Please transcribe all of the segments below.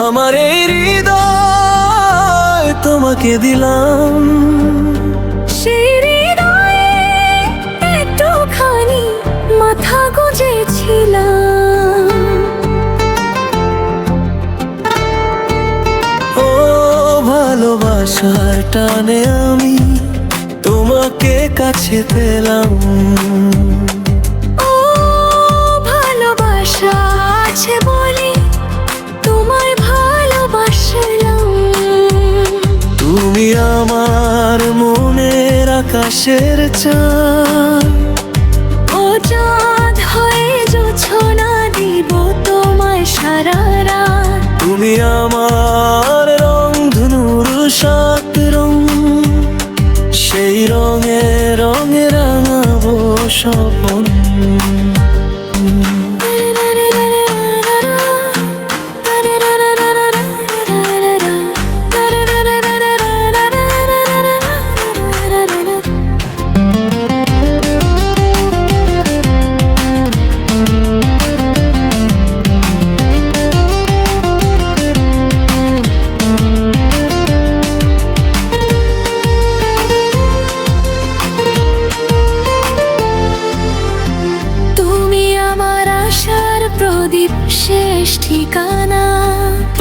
আমার এই হৃদয় তোমাকে দিলাম। সেই হৃদয়ে একটুখানি মাথা গুজেছিলাম। ও ভালোবাসার টানে আমি তোমাকে কাছে পেলাম। ও ভালোবাসা আছে বলে তোমায় ভালোবাসলাম। তুমি আমার মনের আকাশের চাঁদ। ও চাঁদ হয়ে জোছনা দিব তোমায় সারা রাত। তুমি আমার রং ধনুর সাত রং, সেই রঙে রঙে রাঙাবো স্বপ্ন। প্রদীপ শেষ ঠিকানা।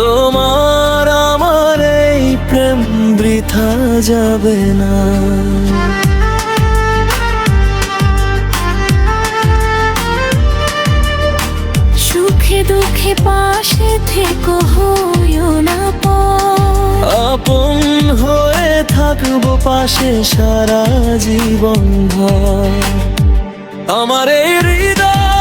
তোমার আমার এই প্রেম বৃথা যাবে না। সুখে দুঃখে পাশে থেকো হইও না পর। আপন হয়ে থাকবো পাশে সারা জীবন ভর। আমার এই হৃদয়